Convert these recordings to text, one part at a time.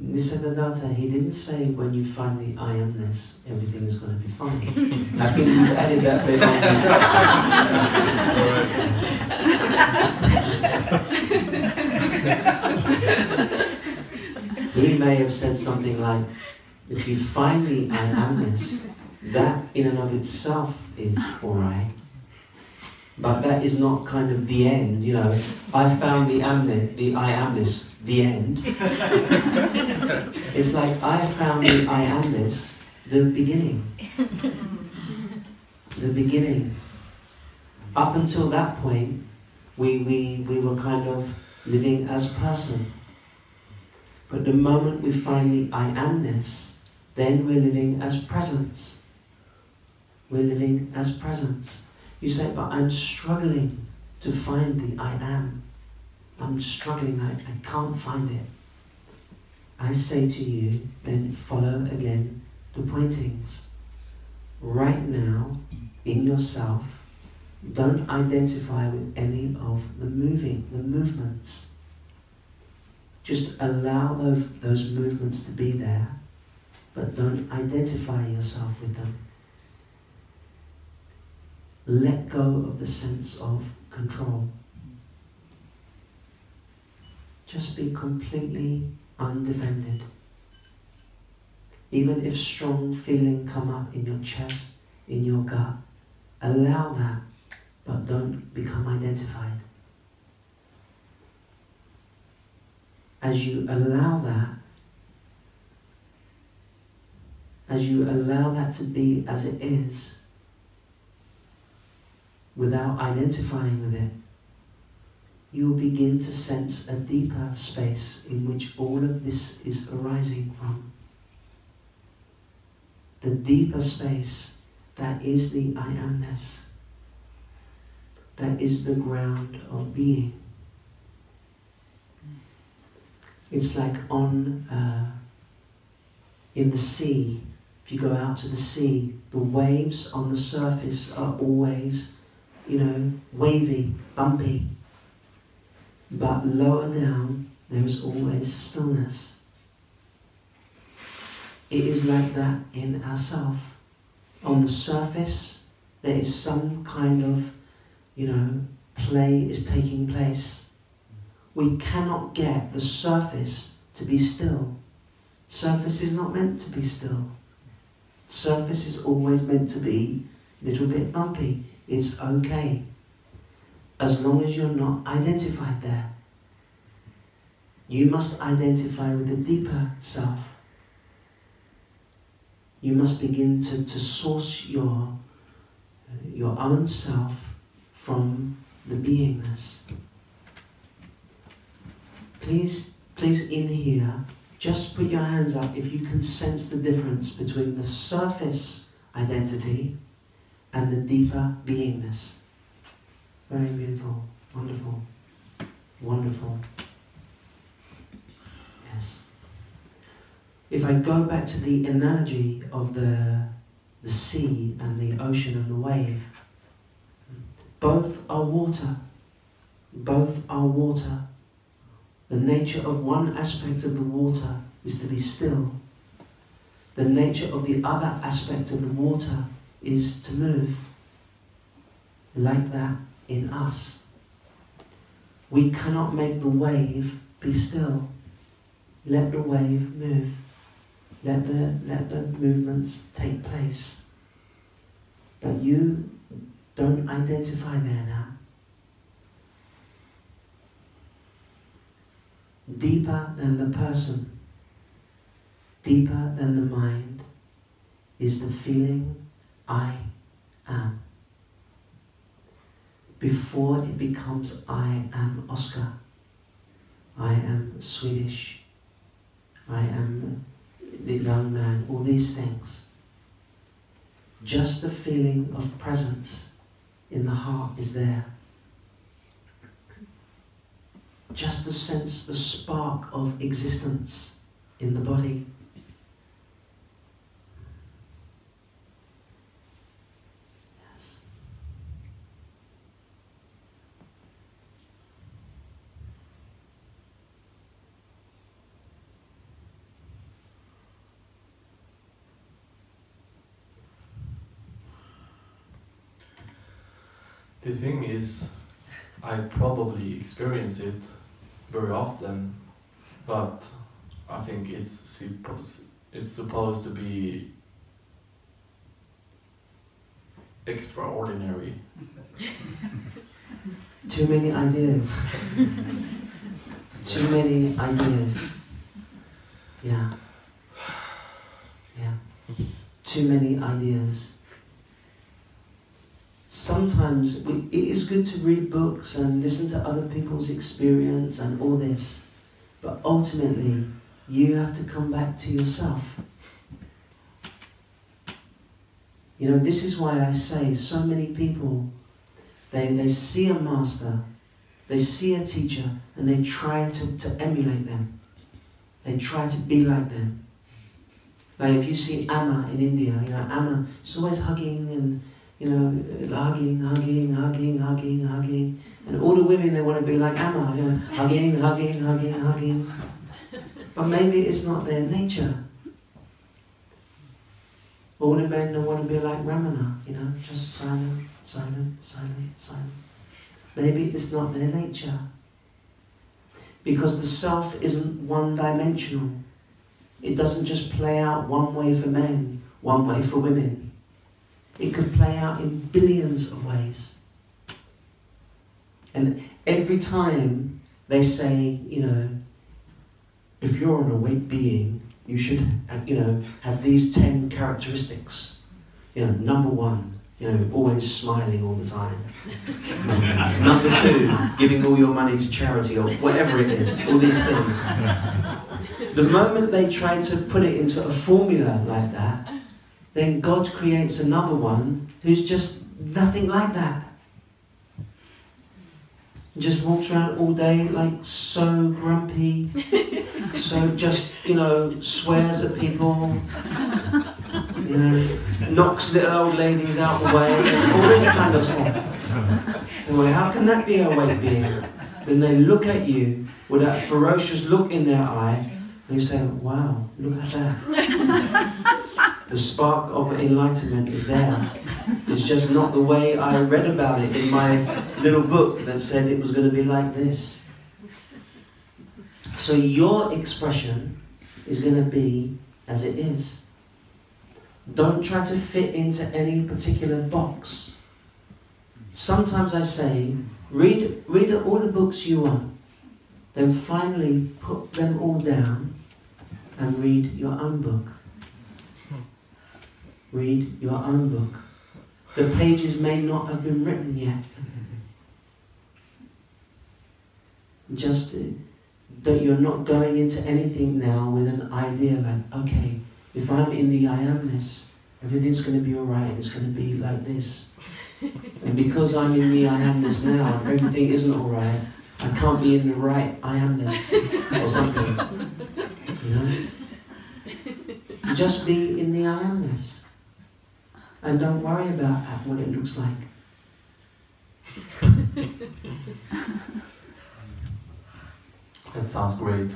Nisargadatta, he didn't say when you find the I amness, everything is going to be fine. I think you've added that bit on yourself. He may have said something like, if you find the I amness, that in and of itself is alright. But that is not kind of the end, you know. I found the I amness, the end. It's like I found the I amness, the beginning. The beginning. Up until that point, we were kind of living as person. But the moment we find the I amness, then we're living as presence. We're living as presence. You say, but I'm struggling to find the I am. I'm struggling, I can't find it. I say to you, then follow again the pointings. Right now, in yourself, don't identify with any of the movements. Just allow those movements to be there, but don't identify yourself with them. Let go of the sense of control. Just be completely undefended. Even if strong feeling come up in your chest, in your gut, allow that, but don't become identified. As you allow that to be as it is, without identifying with it, you will begin to sense a deeper space in which all of this is arising from. The deeper space, that is the I amness. That is the ground of being. It's like in the sea. If you go out to the sea, the waves on the surface are always, wavy, bumpy. But lower down, there is always stillness. It is like that in ourselves. On the surface, there is some kind of, play is taking place. We cannot get the surface to be still. Surface is not meant to be still. Surface is always meant to be a little bit bumpy. It's okay, as long as you're not identified there. You must identify with the deeper self. You must begin to source your own self from the beingness. Please in here, just put your hands up if you can sense the difference between the surface identity and the deeper beingness. Very beautiful, wonderful, wonderful. Yes. If I go back to the analogy of the sea and the ocean and the wave, both are water. Both are water. The nature of one aspect of the water is to be still. The nature of the other aspect of the water is to move. Like that in us. We cannot make the wave be still. Let the wave move. Let the movements take place. But you don't identify there now. Deeper than the person, deeper than the mind, is the feeling I am. Before it becomes I am Oscar, I am Swedish, I am the young man, all these things. Just the feeling of presence in the heart is there. Just the sense, the spark of existence in the body. Yes. The thing is, I probably experience it very often, but I think it's supposed to be extraordinary. Too many ideas. Too many ideas. Yeah. Yeah. Too many ideas. Sometimes it is good to read books and listen to other people's experience and all this, but ultimately you have to come back to yourself. You know, this is why I say so many people, they see a master, they see a teacher, and they try to emulate them. They try to be like them. Like if you see Amma in India, you know, Amma is always hugging and, you know, hugging. And all the women, they want to be like Amma, you know, hugging. But maybe it's not their nature. All the men, they want to be like Ramana, you know, just silent. Maybe it's not their nature. Because the self isn't one-dimensional. It doesn't just play out one way for men, one way for women. It could play out in billions of ways. And every time they say, you know, if you're an awake being, you should, you know, have these 10 characteristics. You know, number 1, you know, always smiling all the time. Number 2, giving all your money to charity or whatever it is, all these things. The moment they try to put it into a formula like that, then God creates another one who's just nothing like that. Just walks around all day like so grumpy, so just, you know, swears at people, you know, knocks little old ladies out the way, all this kind of stuff. So how can that be a awake being? When they look at you with that ferocious look in their eye, and you say, wow, look at that. The spark of enlightenment is there. It's just not the way I read about it in my little book that said it was going to be like this. So your expression is going to be as it is. Don't try to fit into any particular box. Sometimes I say, read all the books you want, then finally put them all down and read your own book. Read your own book. The pages may not have been written yet. Just that you're not going into anything now with an idea like, okay, if I'm in the I amness, everything's going to be alright, it's going to be like this. And because I'm in the I amness now, everything isn't alright, I can't be in the right I amness or something. You know? Just be in the I amness. And don't worry about what it looks like. That sounds great.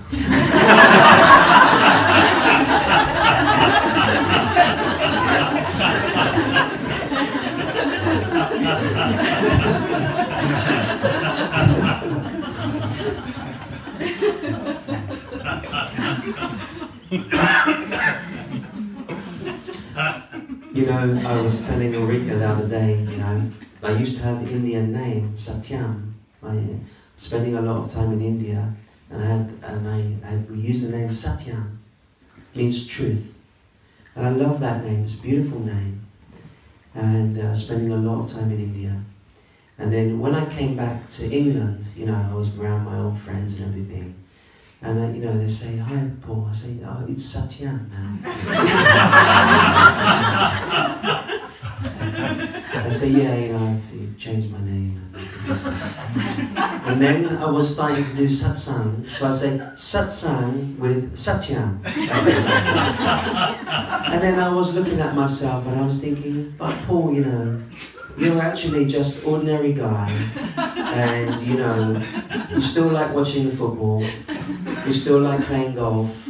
You know, I was telling Ulrika the other day, you know, I used to have an Indian name, Satyam. Spending a lot of time in India, and I used the name Satyam, means truth. And I love that name, it's a beautiful name. And spending a lot of time in India. And then when I came back to England, you know, I was around my old friends and everything. And you know, they say, hi Paul, I say, oh, it's Satyam now. I say, yeah, you know, I've changed my name. And then I was starting to do satsang, so I say satsang with Satyam. And then I was looking at myself and I was thinking, but Paul, you know, you're actually just ordinary guy, and you know, you still like watching the football, you still like playing golf,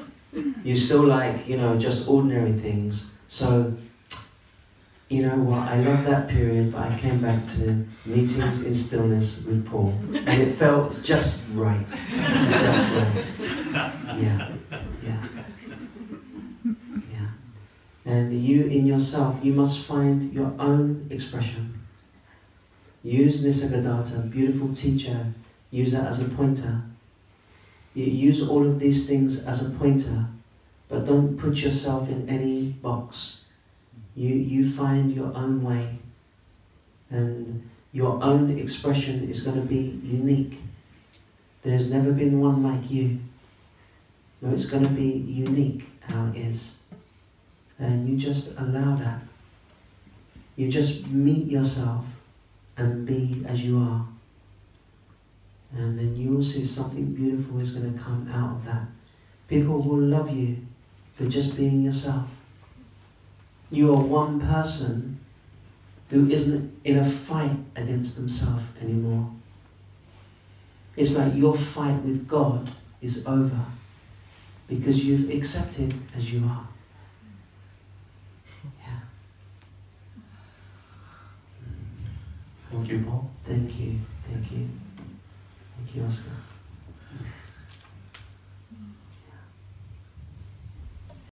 you still like, you know, just ordinary things. So You know what, I love that period, but I came back to meetings in stillness with Paul, and it felt just right. Just right. Yeah, yeah, yeah. And you in yourself, you must find your own expression. Use Nisargadatta, beautiful teacher, use that as a pointer. You use all of these things as a pointer, but don't put yourself in any box. You find your own way, and your own expression is going to be unique. There's never been one like you. No, it's going to be unique how it is. And you just allow that. You just meet yourself and be as you are. And then you will see something beautiful is going to come out of that. People will love you for just being yourself. You are one person who isn't in a fight against themselves anymore. It's like your fight with God is over because you've accepted as you are. Yeah. Thank you, Paul. Thank you. Thank you. Thank you, Oscar.